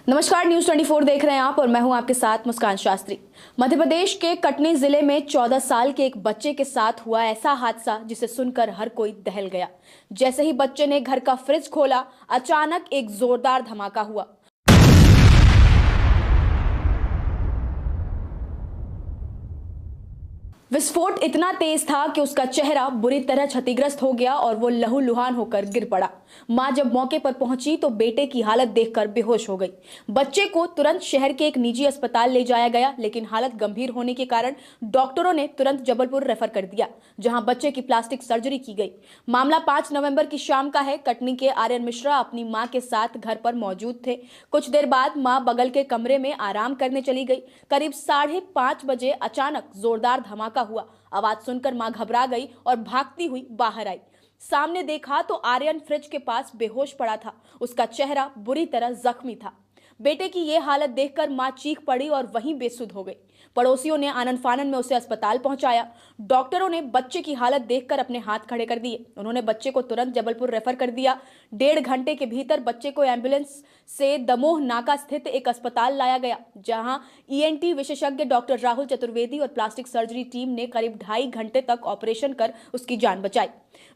नमस्कार, न्यूज 24 देख रहे हैं आप और मैं हूं आपके साथ मुस्कान शास्त्री। मध्य प्रदेश के कटनी जिले में 14 साल के एक बच्चे के साथ हुआ ऐसा हादसा जिसे सुनकर हर कोई दहल गया। जैसे ही बच्चे ने घर का फ्रिज खोला, अचानक एक जोरदार धमाका हुआ। विस्फोट इतना तेज था कि उसका चेहरा बुरी तरह क्षतिग्रस्त हो गया और वो लहूलुहान होकर गिर पड़ा। मां जब मौके पर पहुंची तो बेटे की हालत देखकर बेहोश हो गई। बच्चे को तुरंत शहर के एक निजी अस्पताल ले जाया गया, लेकिन हालत गंभीर होने के कारण डॉक्टरों ने तुरंत जबलपुर रेफर कर दिया, जहां बच्चे की प्लास्टिक सर्जरी की गई। मामला 5 नवंबर की शाम का है। कटनी के आर्यन मिश्रा अपनी मां के साथ घर पर मौजूद थे। कुछ देर बाद मां बगल के कमरे में आराम करने चली गई। करीब 5:30 बजे अचानक जोरदार धमाका हुआ। आवाज सुनकर मां घबरा गई और भागती हुई बाहर आई। सामने देखा तो आर्यन फ्रिज के पास बेहोश पड़ा था। उसका चेहरा बुरी तरह जख्मी था। बेटे की यह हालत देखकर मां चीख पड़ी और वहीं बेसुध हो गई। पड़ोसियों ने आनन फानन में उसे अस्पताल पहुंचाया। डॉक्टरों ने बच्चे की हालत देखकर अपने हाथ खड़े कर दिए। उन्होंने बच्चे को तुरंत जबलपुर रेफर कर दिया। 1.5 घंटे के भीतर बच्चे को एम्बुलेंस से दमोह नाका स्थित एक अस्पताल लाया गया, जहां ईएनटी विशेषज्ञ डॉक्टर राहुल चतुर्वेदी और प्लास्टिक सर्जरी टीम ने करीब 2.5 घंटे तक ऑपरेशन कर उसकी जान बचाई।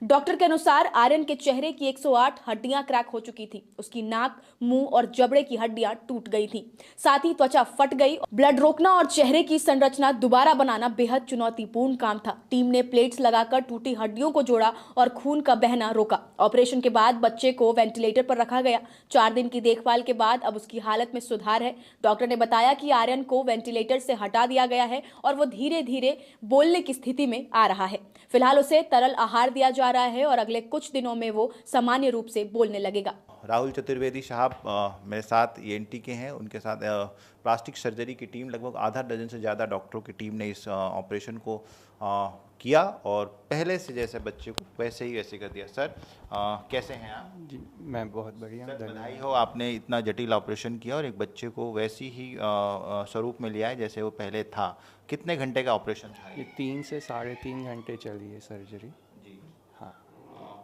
डॉक्टर के अनुसार आर्यन के चेहरे की 108 हड्डियां क्रैक हो चुकी थी। उसकी नाक, मुंह और जबड़े की हड्डियां टूट गई थी। साथ ही त्वचा फट गई। ब्लड रोकना और चेहरे की संरचना दोबारा बनाना बेहद चुनौतीपूर्ण काम था। टीम ने प्लेट्स लगाकर टूटी हड्डियों को जोड़ा और खून का बहना रोका। ऑपरेशन के बाद बच्चे को वेंटिलेटर पर रखा गया। 4 दिन की देखभाल के बाद अब उसकी हालत में सुधार है। डॉक्टर ने बताया कि आर्यन को वेंटिलेटर से हटा दिया गया है और वो धीरे धीरे बोलने की स्थिति में आ रहा है। फिलहाल उसे तरल आहार दिया जा रहा है और अगले कुछ दिनों में वो सामान्य रूप से बोलने लगेगा। राहुल चतुर्वेदी साहब मेरे साथ ईएनटी के हैं। उनके साथ प्लास्टिक सर्जरी की टीम, लगभग आधा दर्जन से ज़्यादा डॉक्टरों की टीम ने इस ऑपरेशन को किया और पहले से जैसे बच्चे को वैसे ही वैसे कर दिया। सर, कैसे हैं आप? जी, मैं बहुत बढ़िया हूँ। बधाई हो, आपने इतना जटिल ऑपरेशन किया और एक बच्चे को वैसी ही स्वरूप में लिया है जैसे वो पहले था। कितने घंटे का ऑपरेशन था? ये 3 से 3.5 घंटे चली है सर्जरी। जी हाँ।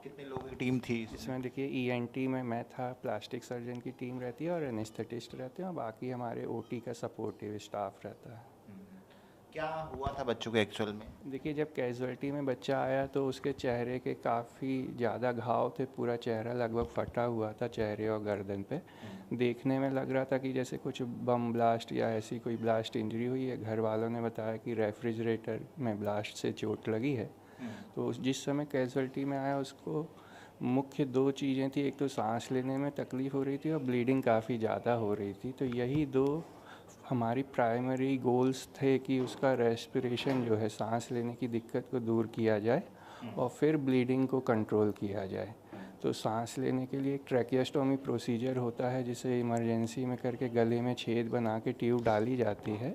कितने लोगों की टीम थी इसमें? देखिए, ईएनटी में मैं था, प्लास्टिक सर्जन की टीम रहती है और एनेस्थेटिस्ट रहते हैं और बाकी हमारे ओटी का सपोर्टिव स्टाफ रहता है। क्या हुआ था बच्चों को एक्चुअल में? देखिए, जब कैजुअल्टी में बच्चा आया तो उसके चेहरे के काफ़ी ज़्यादा घाव थे। पूरा चेहरा लगभग फटा हुआ था, चेहरे और गर्दन पे। देखने में लग रहा था कि जैसे कुछ बम ब्लास्ट या ऐसी कोई ब्लास्ट इंजरी हुई है। घर वालों ने बताया कि रेफ्रिजरेटर में ब्लास्ट से चोट लगी है। तो जिस समय कैजुअल्टी में आया उसको मुख्य 2 चीज़ें थी। एक तो सांस लेने में तकलीफ़ हो रही थी और ब्लीडिंग काफ़ी ज़्यादा हो रही थी। तो यही 2 हमारी प्राइमरी गोल्स थे कि उसका रेस्पिरेशन जो है, सांस लेने की दिक्कत को दूर किया जाए और फिर ब्लीडिंग को कंट्रोल किया जाए। तो सांस लेने के लिए एक ट्रैकियोस्टोमी प्रोसीजर होता है, जिसे इमरजेंसी में करके गले में छेद बना के ट्यूब डाली जाती है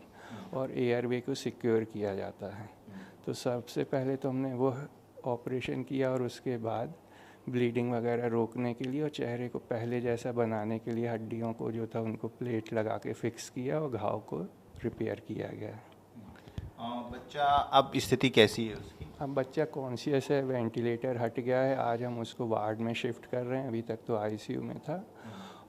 और एयरवे को सिक्योर किया जाता है। तो सबसे पहले तो हमने वो ऑपरेशन किया और उसके बाद ब्लीडिंग वगैरह रोकने के लिए और चेहरे को पहले जैसा बनाने के लिए हड्डियों को जो था उनको प्लेट लगा के फिक्स किया और घाव को रिपेयर किया गया। बच्चा अब स्थिति कैसी है उसकी? अब बच्चा कॉन्शियस है, वेंटिलेटर हट गया है। आज हम उसको वार्ड में शिफ्ट कर रहे हैं। अभी तक तो आईसीयू में था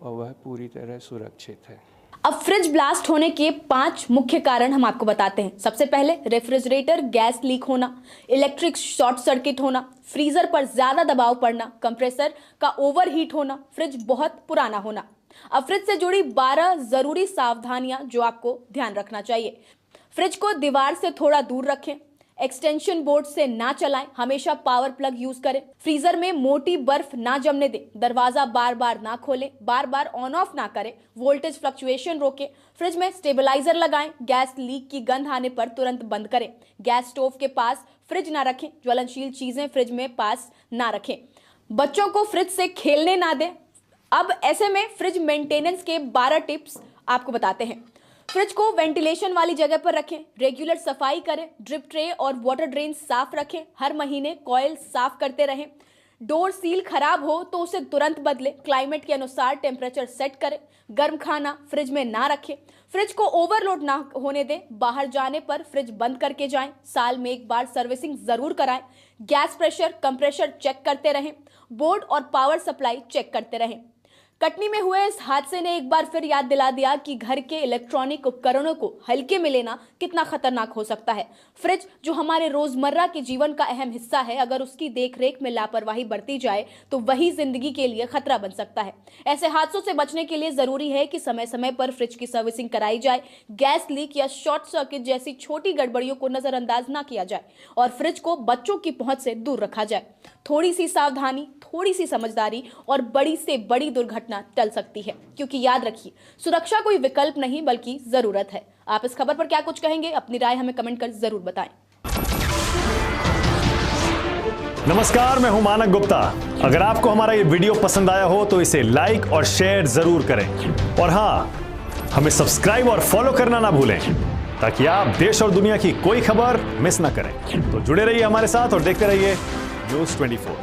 और वह पूरी तरह सुरक्षित है। अब फ्रिज ब्लास्ट होने के 5 मुख्य कारण हम आपको बताते हैं। सबसे पहले, रेफ्रिजरेटर गैस लीक होना, इलेक्ट्रिक शॉर्ट सर्किट होना, फ्रीजर पर ज्यादा दबाव पड़ना, कंप्रेसर का ओवरहीट होना, फ्रिज बहुत पुराना होना। अब फ्रिज से जुड़ी 12 जरूरी सावधानियां जो आपको ध्यान रखना चाहिए। फ्रिज को दीवार से थोड़ा दूर रखें। एक्सटेंशन बोर्ड से ना चलाएं। हमेशा पावर प्लग यूज करें। फ्रीजर में मोटी बर्फ ना जमने दें। दरवाजा बार बार ना खोलें। बार बार ऑन ऑफ ना करें। वोल्टेज फ्लक्चुएशन रोकें। फ्रिज में स्टेबलाइजर लगाएं। गैस लीक की गंध आने पर तुरंत बंद करें। गैस स्टोव के पास फ्रिज ना रखें। ज्वलनशील चीजें फ्रिज में पास ना रखें। बच्चों को फ्रिज से खेलने ना दें। अब ऐसे में फ्रिज मेंटेनेंस के 12 टिप्स आपको बताते हैं। फ्रिज को वेंटिलेशन वाली जगह पर रखें। रेगुलर सफाई करें। ड्रिप ट्रे और वाटर ड्रेन साफ रखें। हर महीने कॉइल साफ करते रहें। डोर सील खराब हो तो उसे तुरंत बदलें। क्लाइमेट के अनुसार टेम्परेचर सेट करें। गर्म खाना फ्रिज में ना रखें। फ्रिज को ओवरलोड ना होने दें। बाहर जाने पर फ्रिज बंद करके जाएं। साल में 1 बार सर्विसिंग जरूर कराएं। गैस प्रेशर, कंप्रेशर चेक करते रहें। बोर्ड और पावर सप्लाई चेक करते रहें। कटनी में हुए इस हादसे ने एक बार फिर याद दिला दिया कि घर के इलेक्ट्रॉनिक उपकरणों को हल्के में लेना कितना खतरनाक हो सकता है। फ्रिज जो हमारे रोजमर्रा के जीवन का अहम हिस्सा है, अगर उसकी देखरेख में लापरवाही बरती जाए तो वही जिंदगी के लिए खतरा बन सकता है। ऐसे हादसों से बचने के लिए जरूरी है कि समय समय पर फ्रिज की सर्विसिंग कराई जाए, गैस लीक या शॉर्ट सर्किट जैसी छोटी गड़बड़ियों को नजरअंदाज ना किया जाए और फ्रिज को बच्चों की पहुंच से दूर रखा जाए। थोड़ी सी सावधानी, थोड़ी सी समझदारी और बड़ी से बड़ी दुर्घटना टल सकती है, क्योंकि याद रखिए, सुरक्षा कोई विकल्प नहीं बल्कि जरूरत है। आप इस खबर पर क्या कुछ कहेंगे? अपनी राय हमें कमेंट कर जरूर बताएं। नमस्कार, मैं हूं मानक गुप्ता। अगर आपको हमारा ये वीडियो पसंद आया हो तो इसे लाइक और शेयर जरूर करें और हां, हमें सब्सक्राइब और फॉलो करना ना भूलें ताकि आप देश और दुनिया की कोई खबर मिस ना करें। तो जुड़े रहिए हमारे साथ और देखते रहिए न्यूज़ 24।